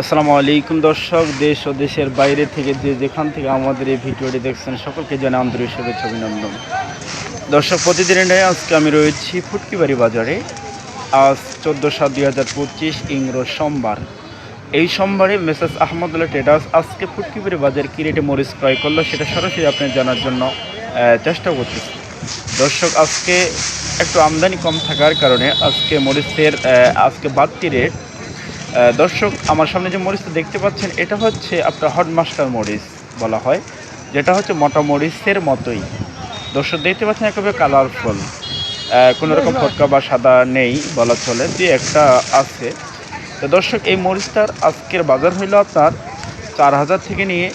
আসসালামু আলাইকুম দর্শক, দেশ ও দেশের বাইরে থেকে যেখান থেকে আমাদের এই ভিডিওটি দেখছেন সকলকে জানাই আন্তরিক শুভেচ্ছা অভিনন্দন। দর্শক, প্রতিদিনের ন্যায় আজকে আমি রয়েছি ফুটকিবাড়ি বাজারে। আজ 14/7/2025 ইংরেজ সোমবার। এই সোমবারে মেসার্স আহমদুল্লাহ ট্রেডার্স আজকে ফুটকিবাড়ি বাজার কী রেটে মরিচ ক্রয় করলো সেটা সরাসরি আপনি জানার জন্য চেষ্টা করতেছি। দর্শক, আজকে একটু আমদানি কম থাকার কারণে আজকে মরিচের আজকে বাড়তি রেট। দর্শক, আমার সামনে যে মরিচটা দেখতে পাচ্ছেন এটা হচ্ছে আপনার হট মাস্টার মরিচ বলা হয়, যেটা হচ্ছে মোটা মরিচের মতোই। দর্শক দেখতে পাচ্ছেন একেবারে কালারফুল, কোনো রকম ফটকা বা সাদা নেই বলা চলে, দিয়ে একটা আছে। তো দর্শক, এই মরিচটার আজকের বাজার হইল আপনার 4,000 থেকে নিয়ে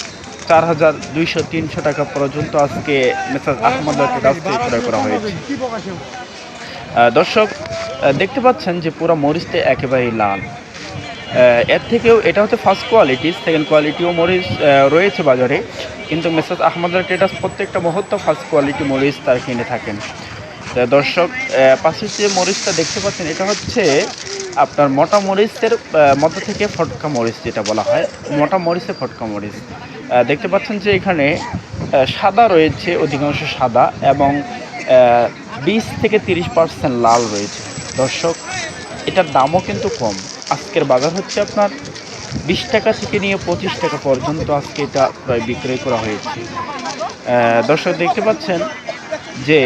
4,200-300 টাকা পর্যন্ত আজকে মেসার্স আহমদুল্লাহ ট্রেডার্স থেকে ক্রয় করা হয়েছে। দর্শক, দেখতে পাচ্ছেন যে পুরো মরিচটা একেবারেই লাল। এর থেকেও এটা হচ্ছে ফার্স্ট কোয়ালিটি, সেকেন্ড কোয়ালিটিও মরিচ রয়েছে বাজারে, কিন্তু মেসার্স আহমদুল্লাহ ট্রেডার্স প্রত্যেকটা মুহূর্ত ফার্স্ট কোয়ালিটি মরিচ তারা কিনে থাকেন। দর্শক, পাশে যে মরিচটা দেখতে পাচ্ছেন এটা হচ্ছে আপনার মোটা মরিচের মধ্য থেকে ফটকা মরিচ যেটা বলা হয়, মোটা মরিচে ফটকা মরিচ। দেখতে পাচ্ছেন যে এখানে সাদা রয়েছে, অধিকাংশ সাদা, এবং 20-30% লাল রয়েছে। দর্শক, এটার দামও কিন্তু কম। আজকের বাজার হচ্ছে আপনার 20 টাকা থেকে নিয়ে 25 টাকা পর্যন্ত আজকে এটা প্রায় বিক্রয় করা হয়েছে। দর্শক দেখতে পাচ্ছেন যে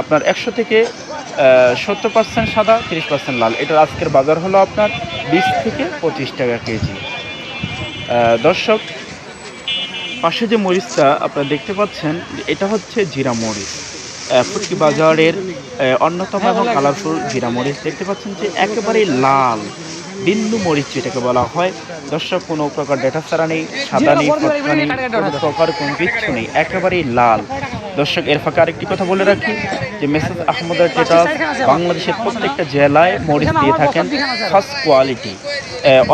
আপনার 100 থেকে 70% সাদা, 30% লাল। এটার আজকের বাজার হলো আপনার 20 থেকে 25 টাকা কেজি। দর্শক, পাশে যে মরিচটা আপনারা দেখতে পাচ্ছেন এটা হচ্ছে জিরা মরিচ, ফুটকি বাজারের অন্যতম এবং কালারফুল জিরা মরিচ। দেখতে পাচ্ছেন যে একেবারে লাল বিন্দু মরিচ যেটাকে বলা হয়। দর্শক, কোনো প্রকার ডেটা ছাড়া নেই, সাদা নেই, ফটকা নেই, কোনো প্রকার কোনো কিচ্ছু নেই, একেবারেই লাল। দর্শক, এর ফাঁকে আরেকটি কথা বলে রাখি যে মেসার্স আহমদুল্লাহ ট্রেডার্স বাংলাদেশের প্রত্যেকটা জেলায় মরিচ দিয়ে থাকেন ফার্স্ট কোয়ালিটি।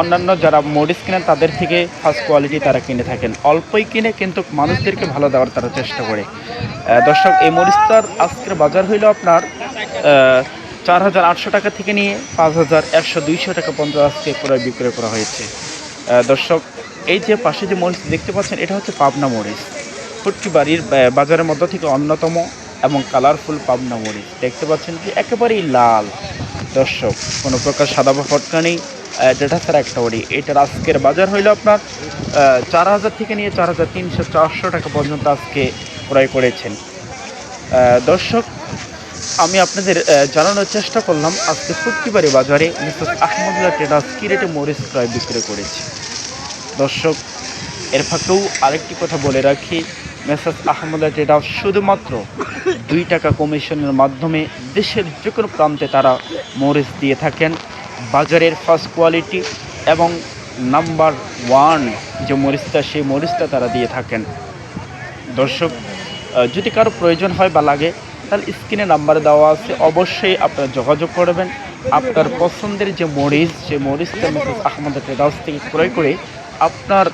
অন্যান্য যারা মরিচ কিনেন তাদের থেকে ফার্স্ট কোয়ালিটি তারা কিনে থাকেন, অল্পই কিনে কিন্তু মানুষদেরকে ভালো দেওয়ার তারা চেষ্টা করে। দর্শক, এই মরিচটার আজকের বাজার হইল আপনার 4,800 টাকা থেকে নিয়ে 5,100-200 টাকা পর্যন্ত আজকে ক্রয় বিক্রয় করা হয়েছে। দর্শক, এই যে পাশে যে মরিচ দেখতে পাচ্ছেন এটা হচ্ছে পাবনা মরিচ, ফুটকি বাড়ির বাজারের মধ্য থেকে অন্যতম এবং কালারফুল পাবনা মরিচ। দেখতে পাচ্ছেন যে একেবারেই লাল। দর্শক, কোনো প্রকার সাদা বা ফটকা নেই, যেটা ছাড়া একটা বড়ি। এটার আজকের বাজার হইল আপনার 4,000 থেকে নিয়ে 4,300-400 টাকা পর্যন্ত আজকে ক্রয় করেছেন। দর্শক, আমি আপনাদের জানানোর চেষ্টা করলাম আজকে ফুটকিবাড়ি বাজারে মিসেস আহমদুল্লাহ ট্রেডার্স কী রেটে মরিচ ক্রয় বিক্রয় করেছে। দর্শক, এর ফাঁকেও আরেকটি কথা বলে রাখি, মেসার্স আহমদুল্লাহ ট্রেডার্স শুধুমাত্র 2 টাকা কমিশনের মাধ্যমে দেশের যে কোনো প্রান্তে তারা মরিচ দিয়ে থাকেন। বাজারের ফার্স্ট কোয়ালিটি এবং নাম্বার 1 যে মরিচটা, সেই মরিচটা তারা দিয়ে থাকেন। দর্শক, যদি কারো প্রয়োজন হয় বা লাগে তাহলে স্ক্রিনে নাম্বার দেওয়া আছে, অবশ্যই আপনারা যোগাযোগ করবেন। আপনার পছন্দের যে মরিচ, সেই মরিচটা মিসেস আহমদুল্লাহ ট্রেডার্স থেকে ক্রয় করে আপনার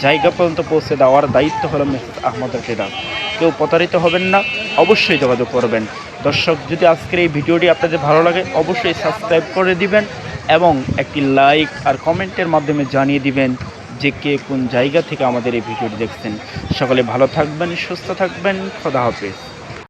জায়গা পর্যন্ত পৌঁছে দেওয়ার দায়িত্ব হলো মিসেস আহমদুল্লাহ ট্রেডার্স। কেউ প্রতারিত হবেন না, অবশ্যই যোগাযোগ করবেন। দর্শক, যদি আজকের এই ভিডিওটি আপনাদের ভালো লাগে অবশ্যই সাবস্ক্রাইব করে দিবেন এবং একটি লাইক আর কমেন্টের মাধ্যমে জানিয়ে দিবেন যে কে কোন জায়গা থেকে আমাদের এই ভিডিওটি দেখছেন। সকলে ভালো থাকবেন, সুস্থ থাকবেন, খোদা হাফেজ।